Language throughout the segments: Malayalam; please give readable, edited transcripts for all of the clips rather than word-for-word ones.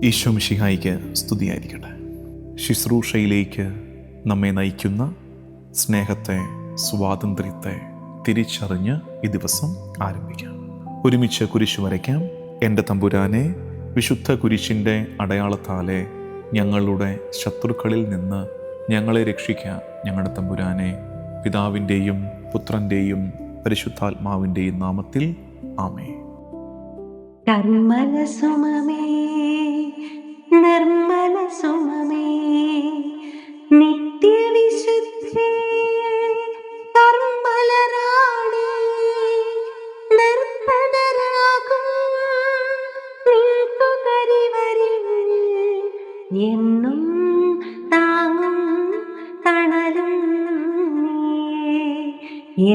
ഈശോ മിശിഹായിക്ക് സ്തുതിയായിരിക്കട്ടെ. ശുശ്രൂഷയിലേക്ക് നമ്മെ നയിക്കുന്ന സ്നേഹത്തെ, സ്വാതന്ത്ര്യത്തെ തിരിച്ചറിഞ്ഞ് ഈ ദിവസം ആരംഭിക്കാം. ഒരുമിച്ച് കുരിശ് വരയ്ക്കാം. എൻ്റെ തമ്പുരാനെ, വിശുദ്ധ കുരിശിൻ്റെ അടയാളത്താലെ ഞങ്ങളുടെ ശത്രുക്കളിൽ നിന്ന് ഞങ്ങളെ രക്ഷിക്കുക. ഞങ്ങളുടെ തമ്പുരാനെ, പിതാവിൻ്റെയും പുത്രൻ്റെയും പരിശുദ്ധാത്മാവിൻ്റെയും നാമത്തിൽ ആമേൻ. കർമ്മല സുമമേ, നിർമ്മല സുമമേ, നിത്യവിശുദ്ധേ, കർമ്മലരാണി, നിർമ്മലരാകും നിൻതുകരിവരിൽ എന്നും താങ്ങും തണലും നീയേ,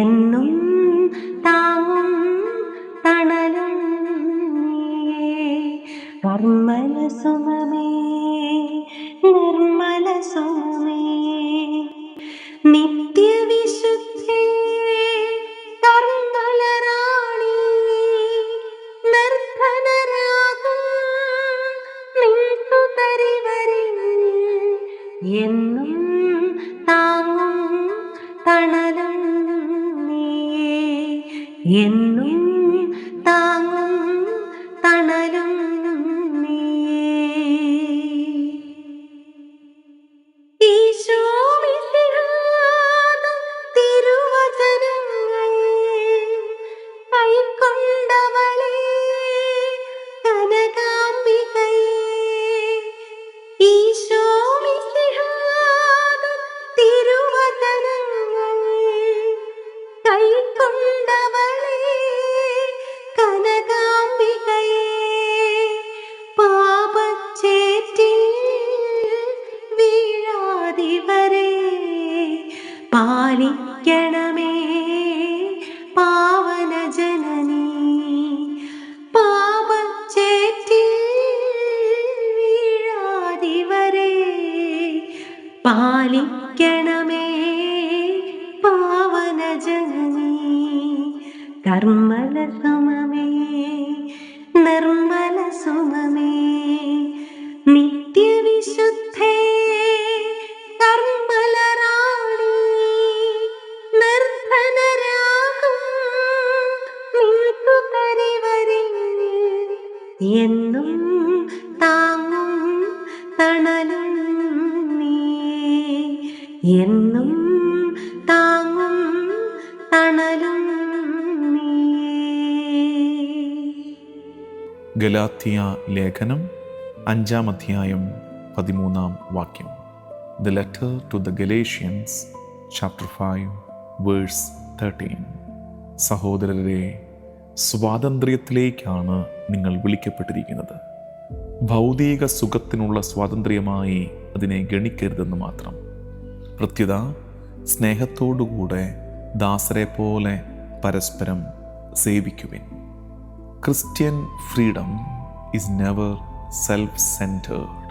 എന്നും താങ്ങും തണലും കർമ്മല സുമമേ, നിർമ്മല സുമമേ, നിത്യവിശുദ്ധേ, കർമ്മലരാണി, നിർധനരാകും നിൻതുകരിവരിൽ എന്നും താങ്ങും തണലും നീയേ, എന്നും താങ്ങും തണലും പാലിക്കണമേ പാവന ജനനീ, പാപച്ചേറ്റിൽ വീഴാതിവരെ പാലിക്കണമേ പാവന ജനനീ. കർമ്മല സുമമേ, നിർമ്മല സുമമേ, നിത്യവിശുദ്ധേ, എന്നും താങ്ങും തണലും നീയേ, എന്നും താങ്ങും തണലും നീയേ. ഗലാത്യ ലേഖനം 5-ാം അധ്യായം 13-ാം വാക്യം. The letter to the Galatians, chapter 5, verse 13. സഹോദരരെ, സ്വാതന്ത്ര്യത്തിലേക്കാണ് നിങ്ങൾ വിളിക്കപ്പെട്ടിരിക്കുന്നത്. ഭൗതിക സുഖത്തിനുള്ള സ്വാതന്ത്ര്യമായി അതിനെ ഗണിക്കരുതെന്ന് മാത്രം. പ്രത്യുത സ്നേഹത്തോടുകൂടെ ദാസരെ പോലെ പരസ്പരം സേവിക്കുവിൻ. Christian freedom is never self centred.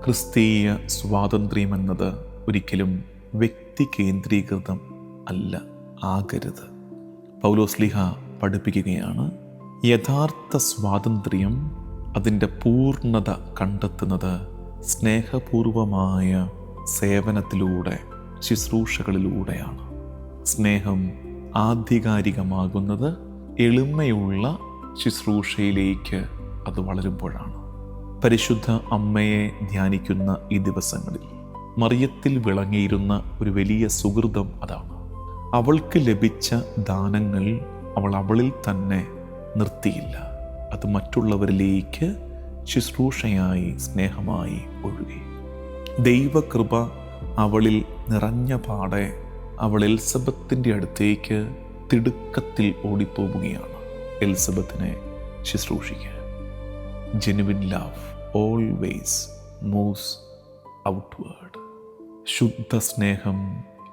ക്രിസ്തീയ സ്വാതന്ത്ര്യമെന്നത് ഒരിക്കലും വ്യക്തി കേന്ദ്രീകൃതം അല്ല, ആകരുത്. പൗലോസ്ലീഹ പഠിപ്പിക്കുകയാണ്, യഥാർത്ഥ സ്വാതന്ത്ര്യം അതിൻ്റെ പൂർണ്ണത കണ്ടെത്തുന്നത് സ്നേഹപൂർവമായ സേവനത്തിലൂടെ, ശുശ്രൂഷകളിലൂടെയാണ്. സ്നേഹം ആധികാരികമാകുന്നത് എളിമയുള്ള ശുശ്രൂഷയിലേക്ക് അത് വളരുമ്പോഴാണ്. പരിശുദ്ധ അമ്മയെ ധ്യാനിക്കുന്ന ഈ ദിവസങ്ങളിൽ മറിയത്തിൽ വിളങ്ങിയിരുന്ന ഒരു വലിയ സുഹൃതം അതാണ്. അവൾക്ക് ലഭിച്ച ദാനങ്ങൾ അവൾ അവളിൽ തന്നെ നിർത്തിയില്ല. അത് മറ്റുള്ളവരിലേക്ക് ശുശ്രൂഷയായി, സ്നേഹമായി ഒഴുകി. ദൈവകൃപ അവളിൽ നിറഞ്ഞ പാടെ അവൾ എലിസബത്തിൻ്റെ അടുത്തേക്ക് തിടുക്കത്തിൽ ഓടിപ്പോവുകയാണ്. എലിസബത്തിനെ ശുശ്രൂഷിക്കുക. Genuine love always moves outward. ശുദ്ധ സ്നേഹം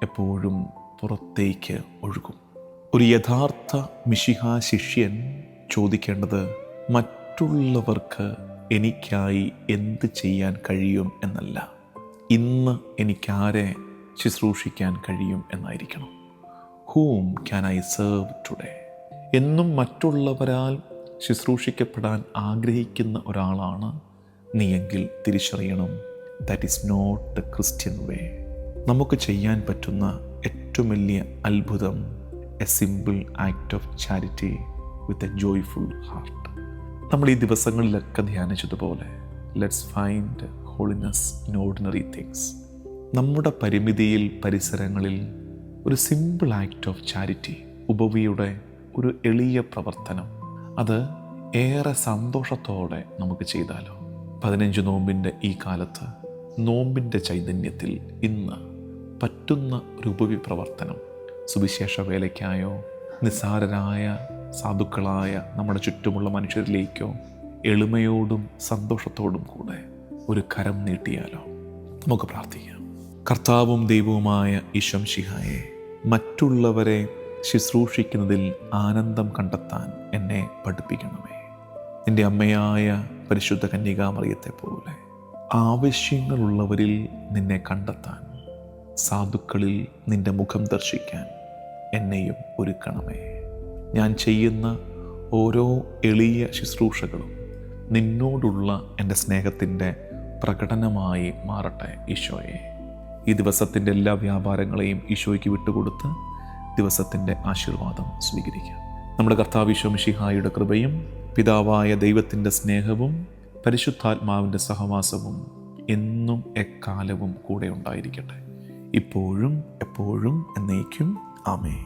എപ്പോഴും പുറത്തേക്ക് ഒഴുകും. ഒരു യഥാർത്ഥ മിശിഹാ ശിഷ്യൻ ചോദിക്കേണ്ടത് മറ്റുള്ളവർക്ക് എനിക്കായി എന്ത് ചെയ്യാൻ കഴിയും എന്നല്ല, ഇന്ന് എനിക്കാരെ ശുശ്രൂഷിക്കാൻ കഴിയും എന്നായിരിക്കണം. whom can I serve today? എന്നും മറ്റുള്ളവരാൽ ശുശ്രൂഷിക്കപ്പെടാൻ ആഗ്രഹിക്കുന്ന ഒരാളാണ് നീയെങ്കിൽ തിരിച്ചറിയണം, that is not the Christian way. നമുക്ക് ചെയ്യാൻ പറ്റുന്ന ഏറ്റവും വലിയ അത്ഭുതം, a simple act of charity with a joyful heart. നമ്മൾ ഈ ദിവസങ്ങളിലൊക്കെ ധ്യാനിച്ചതുപോലെ, let's find holiness in ordinary things. നമ്മുടെ പരിമിതിയിൽ, പരിസരങ്ങളിൽ ഒരു സിമ്പിൾ ആക്ട് ഓഫ് ചാരിറ്റി, ഉപവിയുടെ ഒരു എളിയ പ്രവർത്തനം, അത് ഏറെ സന്തോഷത്തോടെ നമുക്ക് ചെയ്താലോ. 15 നോമ്പിൻ്റെ ഈ കാലത്ത്, നോമ്പിൻ്റെ ചൈതന്യത്തിൽ ഇന്ന് പറ്റുന്ന ഒരു ഉപവി പ്രവർത്തനം, സുവിശേഷ വേലയ്ക്കായോ നിസ്സാരരായ സാധുക്കളായ നമ്മുടെ ചുറ്റുമുള്ള മനുഷ്യരിലേക്കോ എളിമയോടും സന്തോഷത്തോടും കൂടെ ഒരു കരം നീട്ടിയാലോ. നമുക്ക് പ്രാർത്ഥിക്കാം. കർത്താവും ദൈവവുമായ ഈശോ മിശിഹായേ, മറ്റുള്ളവരെ ശുശ്രൂഷിക്കുന്നതിൽ ആനന്ദം കണ്ടെത്താൻ എന്നെ പഠിപ്പിക്കണമേ. നിൻ്റെ അമ്മയായ പരിശുദ്ധ കന്യകാമറിയത്തെ പോലെ ആവശ്യങ്ങളുള്ളവരിൽ നിന്നെ കണ്ടെത്താൻ, സാധുക്കളിൽ നിൻ്റെ മുഖം ദർശിക്കാൻ എന്നെയും ഒരുക്കണമേ. ഞാൻ ചെയ്യുന്ന ഓരോ എളിയ ശുശ്രൂഷകളും നിന്നോടുള്ള എൻ്റെ സ്നേഹത്തിൻ്റെ പ്രകടനമായി മാറട്ടെ ഈശോയെ. ഈ ദിവസത്തിൻ്റെ എല്ലാ വ്യാപാരങ്ങളെയും ഈശോയ്ക്ക് വിട്ടുകൊടുത്ത് ദിവസത്തിൻ്റെ ആശീർവാദം സ്വീകരിക്കാം. നമ്മുടെ കർത്താവ് ഈശോ മിശിഹായുടെ കൃപയും പിതാവായ ദൈവത്തിൻ്റെ സ്നേഹവും പരിശുദ്ധാത്മാവിൻ്റെ സഹവാസവും എന്നും എക്കാലവും കൂടെ ഉണ്ടായിരിക്കട്ടെ, ഇപ്പോഴും എപ്പോഴും എന്നേക്കും. ആമേൻ.